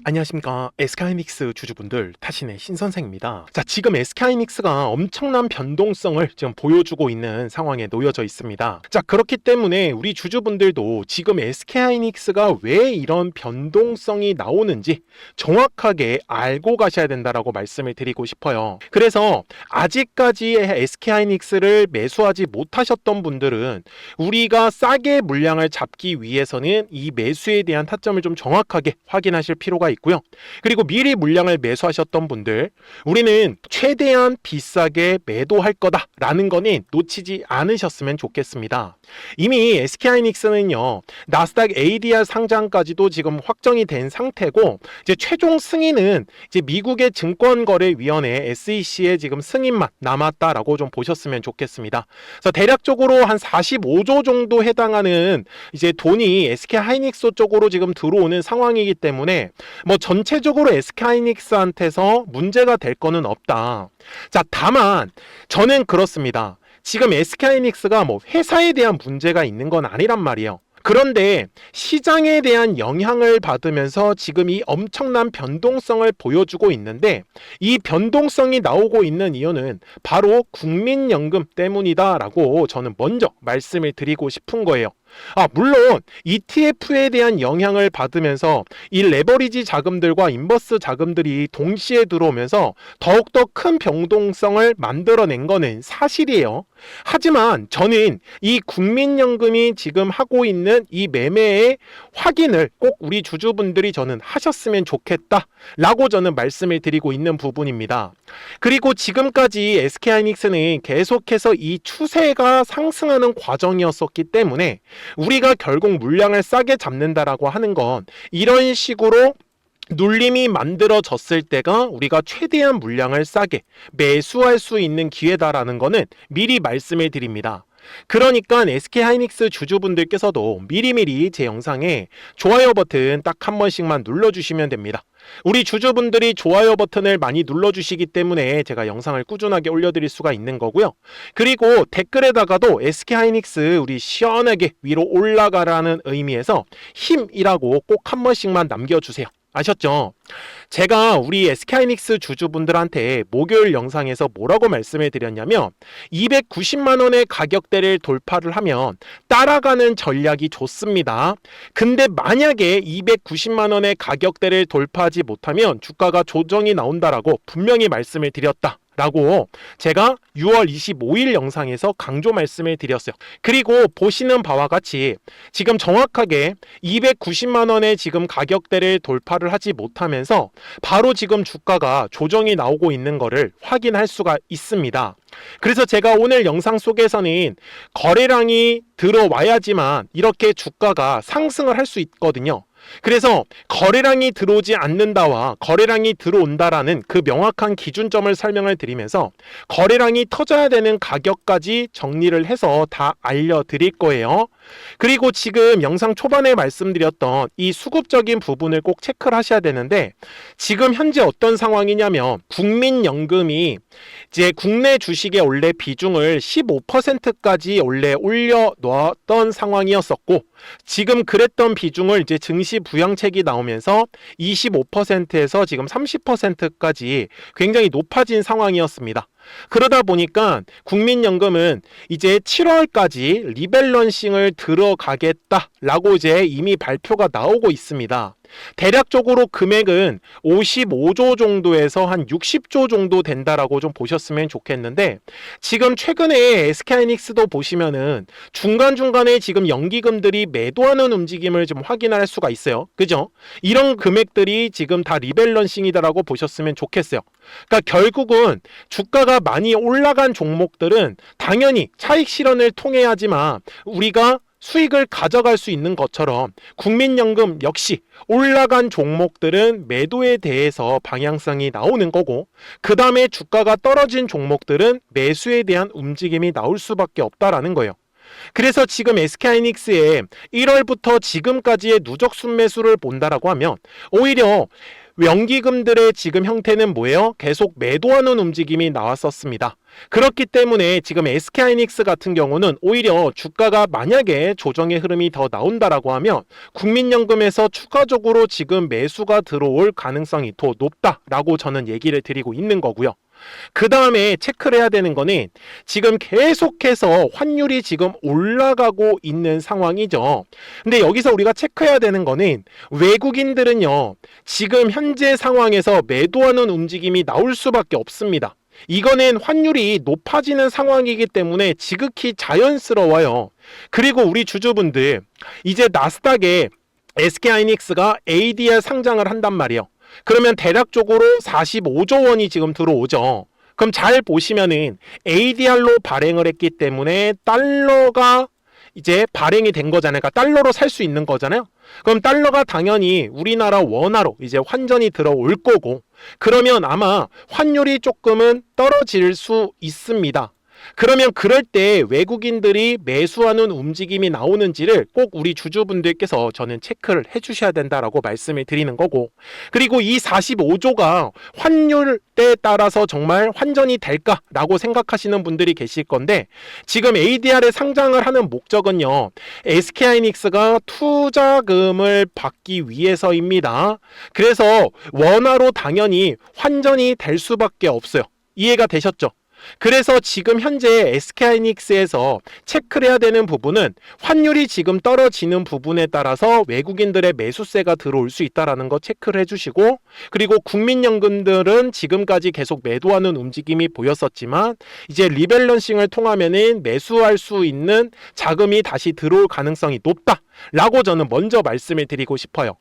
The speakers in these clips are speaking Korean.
안녕하십니까. SK하이닉스 주주분들, 타신의 신선생입니다. 자, 지금 SK하이닉스가 엄청난 변동성을 지금 보여주고 있는 상황에 놓여져 있습니다. 자, 그렇기 때문에 우리 주주분들도 지금 SK하이닉스가 왜 이런 변동성이 나오는지 정확하게 알고 가셔야 된다라고 말씀을 드리고 싶어요. 그래서 아직까지 SK하이닉스를 매수하지 못하셨던 분들은 우리가 싸게 물량을 잡기 위해서는 이 매수에 대한 타점을 좀 정확하게 확인하실 필요가 있고요. 그리고 미리 물량을 매수하셨던 분들, 우리는 최대한 비싸게 매도할 거다라는 거는 놓치지 않으셨으면 좋겠습니다. 이미 SK하이닉스는요, 나스닥 ADR 상장까지도 지금 확정이 된 상태고, 이제 최종 승인은 이제 미국의 증권거래위원회 SEC의 지금 승인만 남았다라고 좀 보셨으면 좋겠습니다. 그래서 대략적으로 한 45조 정도 해당하는 이제 돈이 SK하이닉스 쪽으로 지금 들어오는 상황이기 때문에 뭐 전체적으로 SK하이닉스한테서 문제가 될 거는 없다. 자, 다만 저는 그렇습니다. 지금 SK하이닉스가 뭐 회사에 대한 문제가 있는 건 아니란 말이에요. 그런데 시장에 대한 영향을 받으면서 지금 이 엄청난 변동성을 보여주고 있는데, 이 변동성이 나오고 있는 이유는 바로 국민연금 때문이다라고 저는 먼저 말씀을 드리고 싶은 거예요. 물론 ETF에 대한 영향을 받으면서 이 레버리지 자금들과 인버스 자금들이 동시에 들어오면서 더욱더 큰 변동성을 만들어낸 거는 사실이에요. 하지만 저는 이 국민연금이 지금 하고 있는 이 매매의 확인을 꼭 우리 주주분들이 저는 하셨으면 좋겠다라고 저는 말씀을 드리고 있는 부분입니다. 그리고 지금까지 SK하이닉스는 계속해서 이 추세가 상승하는 과정이었었기 때문에 우리가 결국 물량을 싸게 잡는다라고 하는 건 이런 식으로 눌림이 만들어졌을 때가 우리가 최대한 물량을 싸게 매수할 수 있는 기회다라는 거는 미리 말씀을 드립니다. 그러니까 SK하이닉스 주주분들께서도 미리미리 제 영상에 좋아요 버튼 딱 한 번씩만 눌러주시면 됩니다. 우리 주주분들이 좋아요 버튼을 많이 눌러주시기 때문에 제가 영상을 꾸준하게 올려드릴 수가 있는 거고요. 그리고 댓글에다가도 SK하이닉스 우리 시원하게 위로 올라가라는 의미에서 힘이라고 꼭 한 번씩만 남겨주세요. 아셨죠? 제가 우리 SK하이닉스 주주분들한테 목요일 영상에서 뭐라고 말씀을 드렸냐면 290만 원의 가격대를 돌파를 하면 따라가는 전략이 좋습니다. 근데 만약에 290만 원의 가격대를 돌파하지 못하면 주가가 조정이 나온다라고 분명히 말씀을 드렸다 라고 제가 6월 25일 영상에서 강조 말씀을 드렸어요. 그리고 보시는 바와 같이 지금 정확하게 290만 원의 지금 가격대를 돌파를 하지 못하면서 바로 지금 주가가 조정이 나오고 있는 것을 확인할 수가 있습니다. 그래서 제가 오늘 영상 속에서는 거래량이 들어와야지만 이렇게 주가가 상승을 할 수 있거든요. 그래서 거래량이 들어오지 않는다와 거래량이 들어온다라는 그 명확한 기준점을 설명을 드리면서 거래량이 터져야 되는 가격까지 정리를 해서 다 알려드릴 거예요. 그리고 지금 영상 초반에 말씀드렸던 이 수급적인 부분을 꼭 체크를 하셔야 되는데, 지금 현재 어떤 상황이냐면 국민연금이 이제 국내 주식의 원래 비중을 15%까지 원래 올려놓았던 상황이었었고, 지금 그랬던 비중을 이제 증시 부양책이 나오면서 25%에서 지금 30%까지 굉장히 높아진 상황이었습니다. 그러다 보니까 국민연금은 이제 7월까지 리밸런싱을 들어가겠다라고 이제 이미 발표가 나오고 있습니다. 대략적으로 금액은 55조 정도에서 한 60조 정도 된다라고 좀 보셨으면 좋겠는데, 지금 최근에 SK하이닉스도 보시면은 중간중간에 지금 연기금들이 매도하는 움직임을 좀 확인할 수가 있어요. 그죠? 이런 금액들이 지금 다 리밸런싱이다라고 보셨으면 좋겠어요. 그러니까 결국은 주가가 많이 올라간 종목들은 당연히 차익 실현을 통해야지만 우리가 수익을 가져갈 수 있는 것처럼 국민연금 역시 올라간 종목들은 매도에 대해서 방향성이 나오는 거고, 그 다음에 주가가 떨어진 종목들은 매수에 대한 움직임이 나올 수밖에 없다라는 거예요. 그래서 지금 SK하이닉스의 1월부터 지금까지의 누적 순매수를 본다라고 하면 오히려 연기금들의 지금 형태는 뭐예요? 계속 매도하는 움직임이 나왔었습니다. 그렇기 때문에 지금 SK하이닉스 같은 경우는 오히려 주가가 만약에 조정의 흐름이 더 나온다라고 하면 국민연금에서 추가적으로 지금 매수가 들어올 가능성이 더 높다라고 저는 얘기를 드리고 있는 거고요. 그 다음에 체크를 해야 되는 거는 지금 계속해서 환율이 지금 올라가고 있는 상황이죠. 근데 여기서 우리가 체크해야 되는 거는 외국인들은요, 지금 현재 상황에서 매도하는 움직임이 나올 수밖에 없습니다. 이거는 환율이 높아지는 상황이기 때문에 지극히 자연스러워요. 그리고 우리 주주분들, 이제 나스닥에 SK하이닉스가 ADR 상장을 한단 말이에요. 그러면 대략적으로 45조 원이 지금 들어오죠. 그럼 잘 보시면은 ADR로 발행을 했기 때문에 달러가 이제 발행이 된 거잖아요. 그러니까 달러로 살 수 있는 거잖아요. 그럼 달러가 당연히 우리나라 원화로 이제 환전이 들어올 거고, 그러면 아마 환율이 조금은 떨어질 수 있습니다. 그러면 그럴 때 외국인들이 매수하는 움직임이 나오는지를 꼭 우리 주주분들께서 저는 체크를 해주셔야 된다라고 말씀을 드리는 거고, 그리고 이 45조가 환율에 따라서 정말 환전이 될까라고 생각하시는 분들이 계실 건데, 지금 ADR에 상장을 하는 목적은요, SK하이닉스가 투자금을 받기 위해서입니다. 그래서 원화로 당연히 환전이 될 수밖에 없어요. 이해가 되셨죠? 그래서 지금 현재 SK하이닉스에서 체크를 해야 되는 부분은 환율이 지금 떨어지는 부분에 따라서 외국인들의 매수세가 들어올 수 있다는 거 체크를 해주시고, 그리고 국민연금들은 지금까지 계속 매도하는 움직임이 보였었지만 이제 리밸런싱을 통하면은 매수할 수 있는 자금이 다시 들어올 가능성이 높다라고 저는 먼저 말씀을 드리고 싶어요.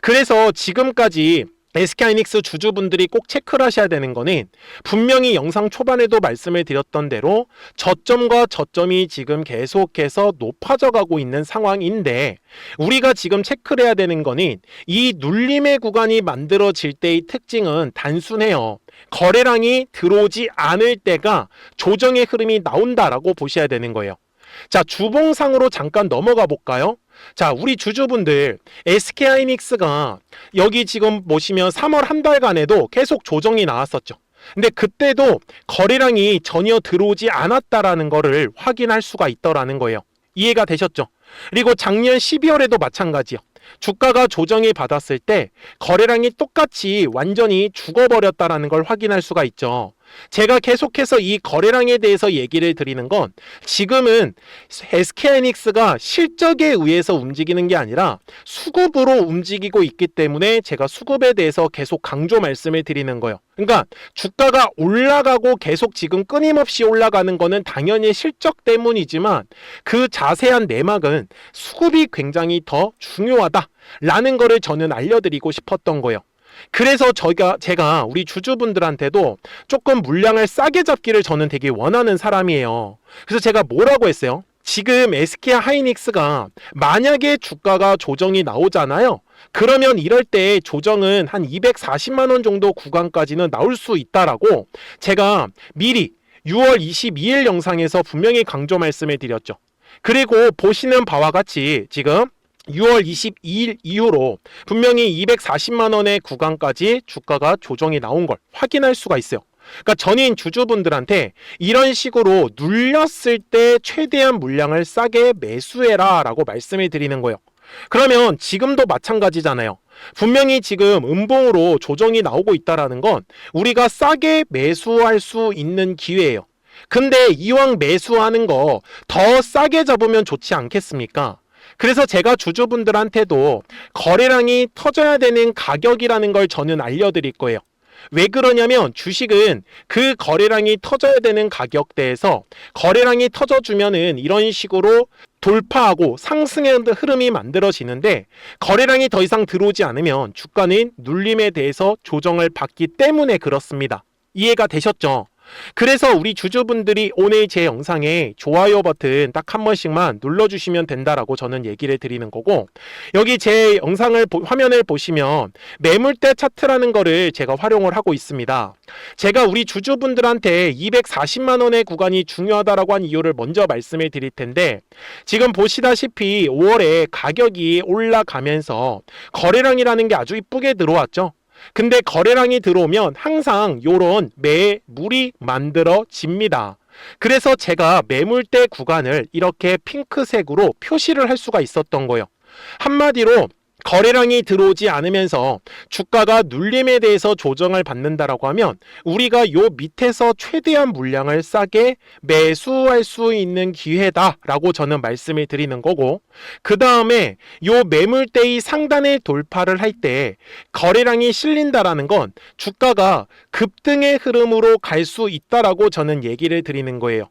그래서 지금까지 SK하이닉스 주주분들이 꼭 체크를 하셔야 되는 거는, 분명히 영상 초반에도 말씀을 드렸던 대로 저점과 저점이 지금 계속해서 높아져 가고 있는 상황인데, 우리가 지금 체크를 해야 되는 거는 이 눌림의 구간이 만들어질 때의 특징은 단순해요. 거래량이 들어오지 않을 때가 조정의 흐름이 나온다라고 보셔야 되는 거예요. 자, 주봉상으로 잠깐 넘어가 볼까요? 자, 우리 주주분들, SK하이닉스가 여기 지금 보시면 3월 한 달간에도 계속 조정이 나왔었죠. 근데 그때도 거래량이 전혀 들어오지 않았다라는 거를 확인할 수가 있더라는 거예요. 이해가 되셨죠? 그리고 작년 12월에도 마찬가지요. 주가가 조정이 받았을 때 거래량이 똑같이 완전히 죽어버렸다라는 걸 확인할 수가 있죠. 제가 계속해서 이 거래량에 대해서 얘기를 드리는 건, 지금은 SK하이닉스가 실적에 의해서 움직이는 게 아니라 수급으로 움직이고 있기 때문에 제가 수급에 대해서 계속 강조 말씀을 드리는 거예요. 그러니까 주가가 올라가고 계속 지금 끊임없이 올라가는 거는 당연히 실적 때문이지만, 그 자세한 내막은 수급이 굉장히 더 중요하다라는 거를 저는 알려드리고 싶었던 거예요. 그래서 제가 우리 주주분들한테도 조금 물량을 싸게 잡기를 저는 되게 원하는 사람이에요. 그래서 제가 뭐라고 했어요? 지금 SK하이닉스가 만약에 주가가 조정이 나오잖아요. 그러면 이럴 때 조정은 한 240만 원 정도 구간까지는 나올 수 있다라고 제가 미리 6월 22일 영상에서 분명히 강조 말씀을 드렸죠. 그리고 보시는 바와 같이 지금 6월 22일 이후로 분명히 240만 원의 구간까지 주가가 조정이 나온 걸 확인할 수가 있어요. 그러니까 전인 주주분들한테 이런 식으로 눌렸을 때 최대한 물량을 싸게 매수해라 라고 말씀을 드리는 거예요. 그러면 지금도 마찬가지잖아요. 분명히 지금 음봉으로 조정이 나오고 있다는 건 우리가 싸게 매수할 수 있는 기회예요. 근데 이왕 매수하는 거 더 싸게 잡으면 좋지 않겠습니까? 그래서 제가 주주분들한테도 거래량이 터져야 되는 가격이라는 걸 저는 알려드릴 거예요. 왜 그러냐면 주식은 그 거래량이 터져야 되는 가격대에서 거래량이 터져주면은 이런 식으로 돌파하고 상승의 흐름이 만들어지는데, 거래량이 더 이상 들어오지 않으면 주가는 눌림에 대해서 조정을 받기 때문에 그렇습니다. 이해가 되셨죠? 그래서 우리 주주분들이 오늘 제 영상에 좋아요 버튼 딱 한 번씩만 눌러주시면 된다라고 저는 얘기를 드리는 거고, 여기 제 영상을 화면을 보시면 매물대 차트라는 거를 제가 활용을 하고 있습니다. 제가 우리 주주분들한테 240만 원의 구간이 중요하다라고 한 이유를 먼저 말씀을 드릴 텐데, 지금 보시다시피 5월에 가격이 올라가면서 거래량이라는 게 아주 이쁘게 들어왔죠. 근데 거래량이 들어오면 항상 요런 매물이 만들어집니다. 그래서 제가 매물대 구간을 이렇게 핑크색으로 표시를 할 수가 있었던 거예요. 한마디로 거래량이 들어오지 않으면서 주가가 눌림에 대해서 조정을 받는다라고 하면 우리가 요 밑에서 최대한 물량을 싸게 매수할 수 있는 기회다라고 저는 말씀을 드리는 거고, 그 다음에 요 매물대의 상단을 돌파를 할 때 거래량이 실린다라는 건 주가가 급등의 흐름으로 갈 수 있다라고 저는 얘기를 드리는 거예요.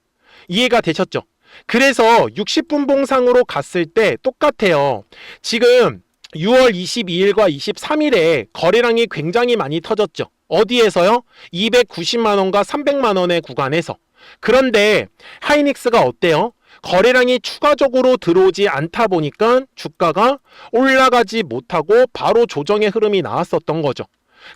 이해가 되셨죠? 그래서 60분 봉상으로 갔을 때 똑같아요. 지금 6월 22일과 23일에 거래량이 굉장히 많이 터졌죠. 어디에서요? 290만원과 300만원의 구간에서. 그런데 하이닉스가 어때요? 거래량이 추가적으로 들어오지 않다 보니까 주가가 올라가지 못하고 바로 조정의 흐름이 나왔었던 거죠.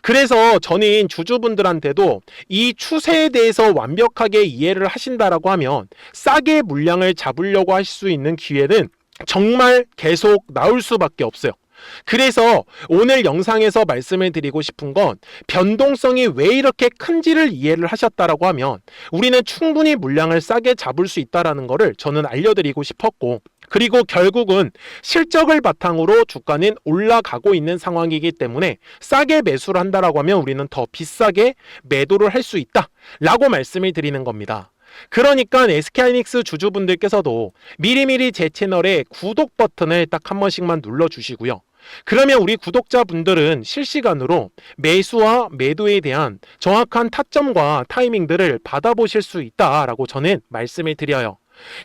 그래서 저는 주주분들한테도 이 추세에 대해서 완벽하게 이해를 하신다라고 하면 싸게 물량을 잡으려고 할 수 있는 기회는 정말 계속 나올 수밖에 없어요. 그래서 오늘 영상에서 말씀을 드리고 싶은 건 변동성이 왜 이렇게 큰지를 이해를 하셨다라고 하면 우리는 충분히 물량을 싸게 잡을 수 있다라는 거를 저는 알려드리고 싶었고, 그리고 결국은 실적을 바탕으로 주가는 올라가고 있는 상황이기 때문에 싸게 매수를 한다라고 하면 우리는 더 비싸게 매도를 할 수 있다라고 말씀을 드리는 겁니다. 그러니까 SK하이닉스 주주분들께서도 미리미리 제 채널에 구독 버튼을 딱 한 번씩만 눌러주시고요. 그러면 우리 구독자분들은 실시간으로 매수와 매도에 대한 정확한 타점과 타이밍들을 받아보실 수 있다라고 저는 말씀을 드려요.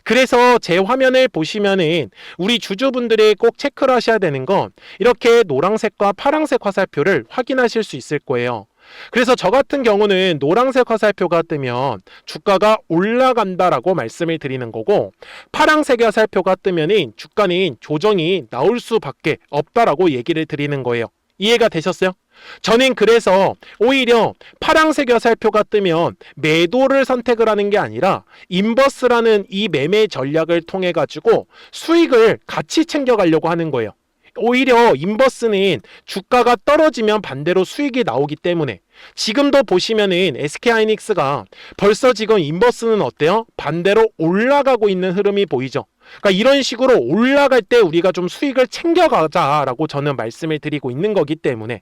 그래서 제 화면을 보시면은 우리 주주분들이 꼭 체크를 하셔야 되는 건 이렇게 노란색과 파란색 화살표를 확인하실 수 있을 거예요. 그래서 저 같은 경우는 노란색 화살표가 뜨면 주가가 올라간다라고 말씀을 드리는 거고, 파란색 화살표가 뜨면은 주가는 조정이 나올 수밖에 없다라고 얘기를 드리는 거예요. 이해가 되셨어요? 저는 그래서 오히려 파란색 화살표가 뜨면 매도를 선택을 하는 게 아니라 인버스라는 이 매매 전략을 통해 가지고 수익을 같이 챙겨가려고 하는 거예요. 오히려 인버스는 주가가 떨어지면 반대로 수익이 나오기 때문에 지금도 보시면은 SK하이닉스가 벌써 지금 인버스는 어때요? 반대로 올라가고 있는 흐름이 보이죠. 그러니까 이런 식으로 올라갈 때 우리가 좀 수익을 챙겨가자라고 저는 말씀을 드리고 있는 거기 때문에,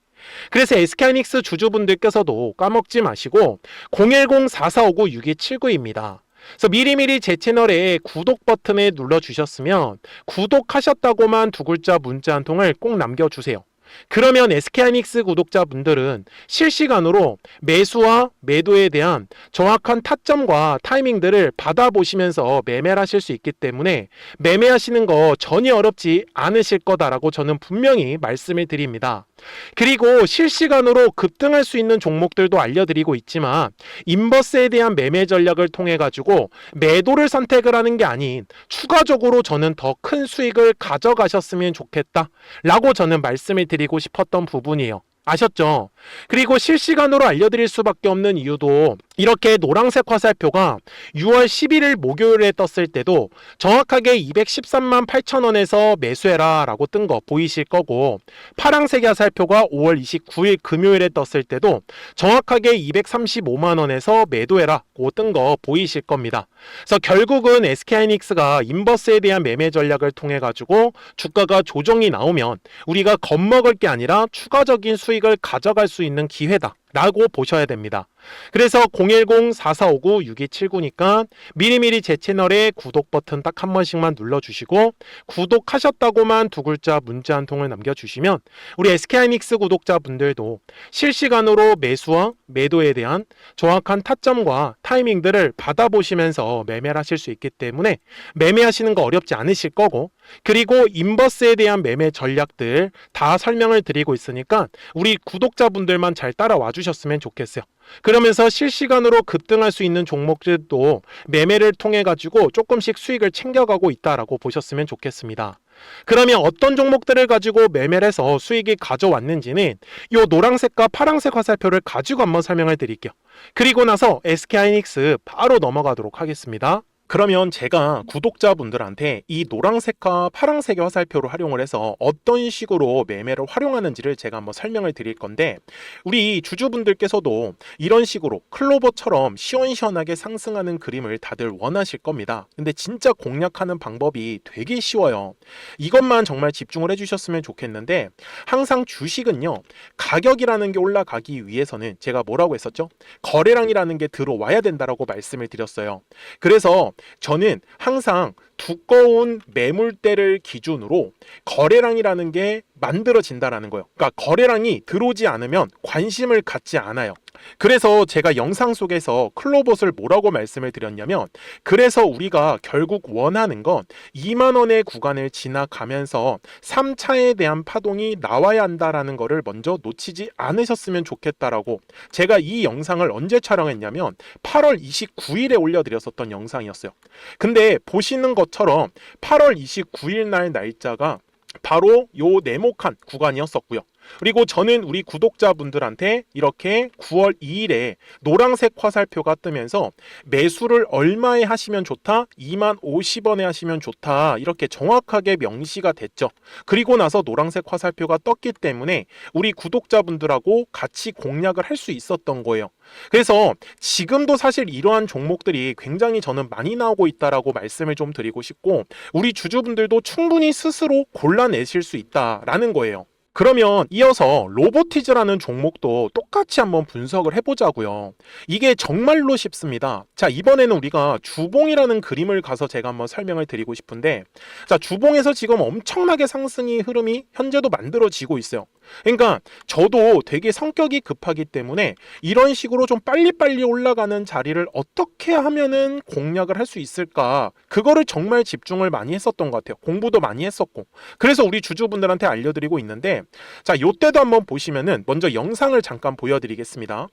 그래서 SK하이닉스 주주분들께서도 까먹지 마시고 010-4459-6279입니다. 그래서 미리미리 제 채널에 구독 버튼을 눌러주셨으면 구독하셨다고만 두 글자 문자 한 통을 꼭 남겨주세요. 그러면 SK하이닉스 구독자분들은 실시간으로 매수와 매도에 대한 정확한 타점과 타이밍들을 받아보시면서 매매를 하실 수 있기 때문에 매매하시는 거 전혀 어렵지 않으실 거다라고 저는 분명히 말씀을 드립니다. 그리고 실시간으로 급등할 수 있는 종목들도 알려드리고 있지만 인버스에 대한 매매 전략을 통해 가지고 매도를 선택을 하는 게 아닌 추가적으로 저는 더 큰 수익을 가져가셨으면 좋겠다 라고 저는 말씀을 드리고 싶었던 부분이에요. 아셨죠? 그리고 실시간으로 알려드릴 수밖에 없는 이유도 이렇게 노란색 화살표가 6월 11일 목요일에 떴을 때도 정확하게 213만 8천 원에서 매수해라 라고 뜬 거 보이실 거고, 파란색 화살표가 5월 29일 금요일에 떴을 때도 정확하게 235만 원에서 매도해라 고 뜬 거 보이실 겁니다. 그래서 결국은 SK하이닉스가 인버스에 대한 매매 전략을 통해 가지고 주가가 조정이 나오면 우리가 겁먹을 게 아니라 추가적인 수익을 가져갈 수 있는 기회다 라고 보셔야 됩니다. 그래서 010-4459-6279니까 미리미리 제 채널에 구독 버튼 딱 한 번씩만 눌러주시고 구독하셨다고만 두 글자 문자 한 통을 남겨주시면 우리 SK하이닉스 구독자분들도 실시간으로 매수와 매도에 대한 정확한 타점과 타이밍들을 받아보시면서 매매를 하실 수 있기 때문에 매매하시는 거 어렵지 않으실 거고, 그리고 인버스에 대한 매매 전략들 다 설명을 드리고 있으니까 우리 구독자분들만 잘 따라와 주셨으면 좋겠어요. 그러면서 실시간으로 급등할 수 있는 종목들도 매매를 통해 가지고 조금씩 수익을 챙겨가고 있다라고 보셨으면 좋겠습니다. 그러면 어떤 종목들을 가지고 매매를 해서 수익이 가져왔는지는 이 노란색과 파란색 화살표를 가지고 한번 설명을 드릴게요. 그리고 나서 SK하이닉스 바로 넘어가도록 하겠습니다. 그러면 제가 구독자분들한테 이 노란색과 파란색의 화살표를 활용을 해서 어떤 식으로 매매를 활용하는지를 제가 한번 설명을 드릴 건데, 우리 주주분들께서도 이런 식으로 클로버처럼 시원시원하게 상승하는 그림을 다들 원하실 겁니다. 근데 진짜 공략하는 방법이 되게 쉬워요. 이것만 정말 집중을 해주셨으면 좋겠는데, 항상 주식은요, 가격이라는 게 올라가기 위해서는 제가 뭐라고 했었죠? 거래량이라는 게 들어와야 된다라고 말씀을 드렸어요. 그래서 저는 항상 두꺼운 매물대를 기준으로 거래량이라는 게 만들어진다라는 거예요. 그러니까 거래량이 들어오지 않으면 관심을 갖지 않아요. 그래서 제가 영상 속에서 클로봇을 뭐라고 말씀을 드렸냐면, 그래서 우리가 결국 원하는 건 2만 원의 구간을 지나가면서 3차에 대한 파동이 나와야 한다라는 거를 먼저 놓치지 않으셨으면 좋겠다라고, 제가 이 영상을 언제 촬영했냐면 8월 29일에 올려드렸었던 영상이었어요. 근데 보시는 것처럼 8월 29일 날 날짜가 바로 요 네모칸 구간이었었고요. 그리고 저는 우리 구독자분들한테 이렇게 9월 2일에 노란색 화살표가 뜨면서 매수를 얼마에 하시면 좋다? 2만 50원에 하시면 좋다. 이렇게 정확하게 명시가 됐죠. 그리고 나서 노란색 화살표가 떴기 때문에 우리 구독자분들하고 같이 공략을 할 수 있었던 거예요. 그래서 지금도 사실 이러한 종목들이 굉장히 저는 많이 나오고 있다라고 말씀을 좀 드리고 싶고, 우리 주주분들도 충분히 스스로 골라내실 수 있다라는 거예요. 그러면 이어서 로보티즈라는 종목도 똑같이 한번 분석을 해보자고요. 이게 정말로 쉽습니다. 자, 이번에는 우리가 주봉이라는 그림을 가서 제가 한번 설명을 드리고 싶은데, 자, 주봉에서 지금 엄청나게 상승이 흐름이 현재도 만들어지고 있어요. 그러니까 저도 되게 성격이 급하기 때문에 이런 식으로 좀 빨리빨리 올라가는 자리를 어떻게 하면은 공략을 할 수 있을까, 그거를 정말 집중을 많이 했었던 것 같아요. 공부도 많이 했었고. 그래서 우리 주주분들한테 알려드리고 있는데, 자, 요때도 한번 보시면은 먼저 영상을 잠깐 보여드리겠습니다.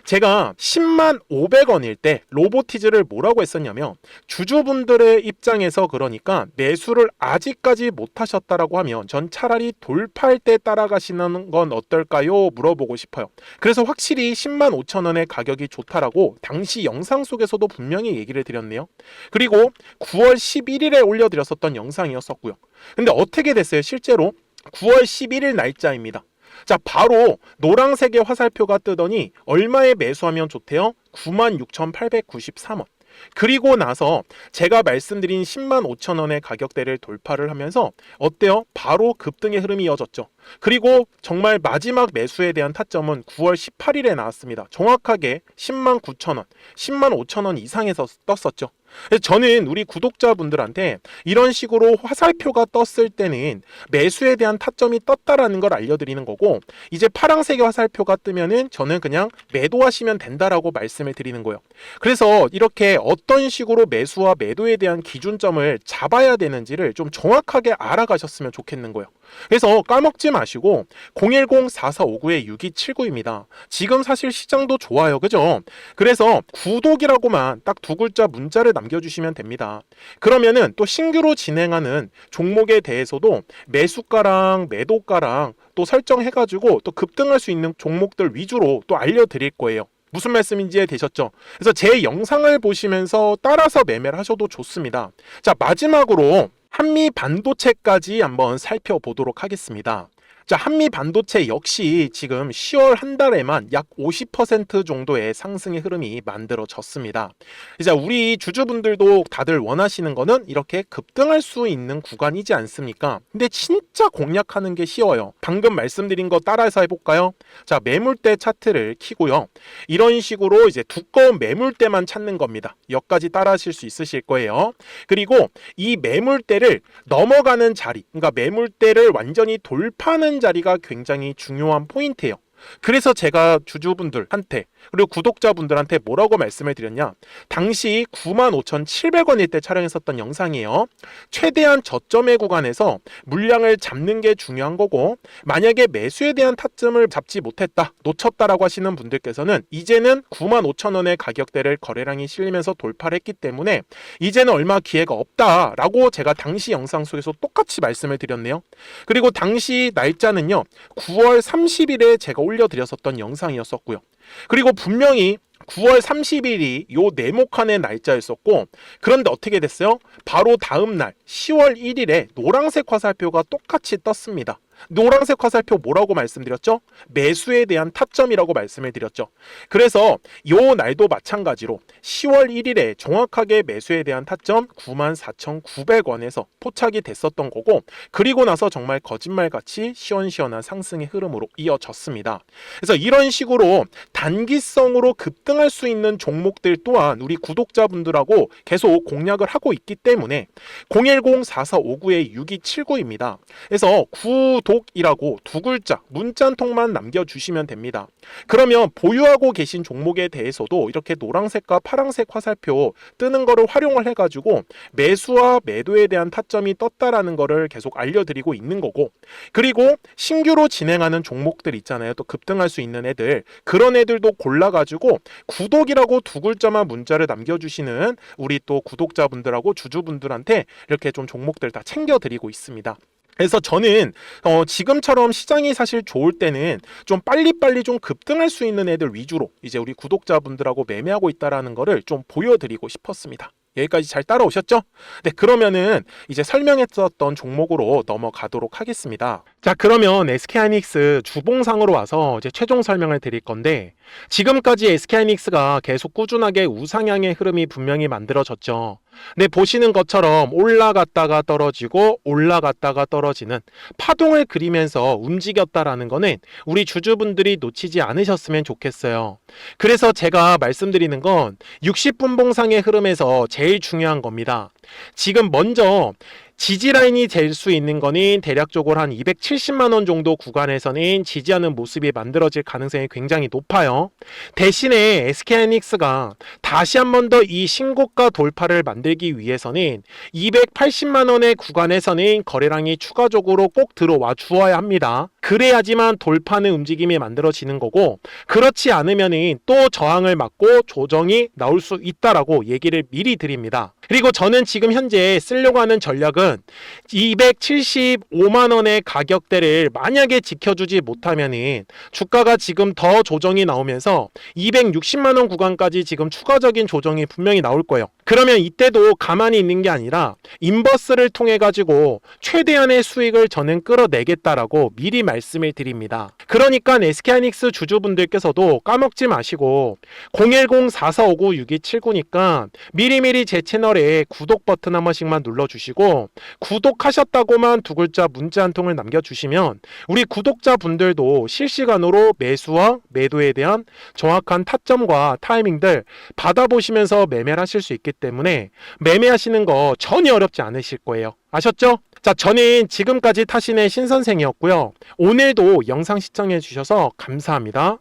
제가 10만 500원일 때 로보티즈를 뭐라고 했었냐면, 주주분들의 입장에서 그러니까 매수를 아직까지 못 하셨다라고 하면 전 차라리 돌파할 때 따라가시는 건 어떨까요? 물어보고 싶어요. 그래서 확실히 10만 5천 원의 가격이 좋다라고 당시 영상 속에서도 분명히 얘기를 드렸네요. 그리고 9월 11일에 올려드렸었던 영상이었었고요. 근데 어떻게 됐어요? 실제로 9월 11일 날짜입니다. 자, 바로 노란색의 화살표가 뜨더니 얼마에 매수하면 좋대요? 96,893원. 그리고 나서 제가 말씀드린 10만 5천 원의 가격대를 돌파를 하면서 어때요? 바로 급등의 흐름이 이어졌죠. 그리고 정말 마지막 매수에 대한 타점은 9월 18일에 나왔습니다. 정확하게 10만 9천 원, 10만 5천 원 이상에서 떴었죠. 그래서 저는 우리 구독자분들한테 이런 식으로 화살표가 떴을 때는 매수에 대한 타점이 떴다라는 걸 알려드리는 거고, 이제 파란색의 화살표가 뜨면은 저는 그냥 매도하시면 된다라고 말씀을 드리는 거예요. 그래서 이렇게 어떤 식으로 매수와 매도에 대한 기준점을 잡아야 되는지를 좀 정확하게 알아가셨으면 좋겠는 거예요. 그래서 까먹지 마시고 010-4459-6279입니다. 지금 사실 시장도 좋아요. 그죠? 그래서 구독이라고만 딱 두 글자 문자를 남겨주시면 됩니다. 그러면은 또 신규로 진행하는 종목에 대해서도 매수가랑 매도가랑 또 설정해가지고 또 급등할 수 있는 종목들 위주로 또 알려드릴 거예요. 무슨 말씀인지 이해되셨죠? 그래서 제 영상을 보시면서 따라서 매매를 하셔도 좋습니다. 자, 마지막으로 한미 반도체까지 한번 살펴보도록 하겠습니다. 자, 한미 반도체 역시 지금 10월 한 달에만 약 50% 정도의 상승의 흐름이 만들어졌습니다. 이제 우리 주주분들도 다들 원하시는 거는 이렇게 급등할 수 있는 구간이지 않습니까? 근데 진짜 공략하는 게 쉬워요. 방금 말씀드린 거 따라서 해볼까요? 자, 매물대 차트를 켜고요. 이런 식으로 이제 두꺼운 매물대만 찾는 겁니다. 여기까지 따라 하실 수 있으실 거예요. 그리고 이 매물대를 넘어가는 자리, 그러니까 매물대를 완전히 돌파하는 자리가 굉장히 중요한 포인트예요. 그래서 제가 주주분들한테 그리고 구독자분들한테 뭐라고 말씀을 드렸냐, 당시 95,700원일 때 촬영했었던 영상이에요. 최대한 저점의 구간에서 물량을 잡는 게 중요한 거고, 만약에 매수에 대한 타점을 잡지 못했다, 놓쳤다라고 하시는 분들께서는 이제는 95,000원의 가격대를 거래량이 실리면서 돌파를 했기 때문에 이제는 얼마 기회가 없다라고 제가 당시 영상 속에서 똑같이 말씀을 드렸네요. 그리고 당시 날짜는요 9월 30일에 제가 올려드렸었던 영상이었었고요. 그리고 분명히 9월 30일이 요 네모칸의 날짜였었고, 그런데 어떻게 됐어요? 바로 다음 날 10월 1일에 노란색 화살표가 똑같이 떴습니다. 노란색 화살표 뭐라고 말씀드렸죠? 매수에 대한 타점이라고 말씀을 드렸죠. 그래서 요 날도 마찬가지로 10월 1일에 정확하게 매수에 대한 타점 94,900원에서 포착이 됐었던 거고, 그리고 나서 정말 거짓말같이 시원시원한 상승의 흐름으로 이어졌습니다. 그래서 이런 식으로 단기성으로 급등할 수 있는 종목들 또한 우리 구독자분들하고 계속 공략을 하고 있기 때문에 010-4459-6279입니다. 그래서 구독이라고 두 글자 문자 한 통만 남겨주시면 됩니다. 그러면 보유하고 계신 종목에 대해서도 이렇게 노란색과 파란색 화살표 뜨는 거를 활용을 해가지고 매수와 매도에 대한 타점이 떴다라는 거를 계속 알려드리고 있는 거고, 그리고 신규로 진행하는 종목들 있잖아요. 또 급등할 수 있는 애들, 그런 애들도 골라가지고 구독이라고 두 글자만 문자를 남겨주시는 우리 또 구독자분들하고 주주분들한테 이렇게 좀 종목들 다 챙겨드리고 있습니다. 그래서 저는 지금처럼 시장이 사실 좋을 때는 좀 빨리빨리 좀 급등할 수 있는 애들 위주로 이제 우리 구독자분들하고 매매하고 있다라는 거를 좀 보여드리고 싶었습니다. 여기까지 잘 따라오셨죠? 네, 그러면은 이제 설명했었던 종목으로 넘어가도록 하겠습니다. 자, 그러면 SK하이닉스 주봉상으로 와서 이제 최종 설명을 드릴 건데, 지금까지 SK하이닉스가 계속 꾸준하게 우상향의 흐름이 분명히 만들어졌죠. 네, 보시는 것처럼 올라갔다가 떨어지고 올라갔다가 떨어지는 파동을 그리면서 움직였다라는 거는 우리 주주분들이 놓치지 않으셨으면 좋겠어요. 그래서 제가 말씀드리는 건 60분봉상의 흐름에서 제일 중요한 겁니다. 지금 먼저 지지라인이 될 수 있는 거는 대략적으로 한 270만원 정도 구간에서는 지지하는 모습이 만들어질 가능성이 굉장히 높아요. 대신에 SK하이닉스가 다시 한 번 더 이 신고가 돌파를 만들기 위해서는 280만원의 구간에서는 거래량이 추가적으로 꼭 들어와 주어야 합니다. 그래야지만 돌파는 움직임이 만들어지는 거고, 그렇지 않으면 또 저항을 맞고 조정이 나올 수 있다라고 얘기를 미리 드립니다. 그리고 저는 지금 현재 쓰려고 하는 전략은 275만원의 가격대를 만약에 지켜주지 못하면은 주가가 지금 더 조정이 나오면서 260만원 구간까지 지금 추가적인 조정이 분명히 나올 거예요. 그러면 이때도 가만히 있는 게 아니라 인버스를 통해 가지고 최대한의 수익을 저는 끌어내겠다라고 미리 말씀을 드립니다. 그러니까 SK하이닉스 주주분들께서도 까먹지 마시고 010-4459-6279니까 미리미리 제 채널에 구독 버튼 한 번씩만 눌러주시고, 구독하셨다고만 두 글자 문자 한 통을 남겨주시면 우리 구독자분들도 실시간으로 매수와 매도에 대한 정확한 타점과 타이밍들 받아보시면서 매매를 하실 수 있기 때문에 매매하시는 거 전혀 어렵지 않으실 거예요. 아셨죠? 자, 저는 지금까지 타신의 신선생이었고요. 오늘도 영상 시청해 주셔서 감사합니다.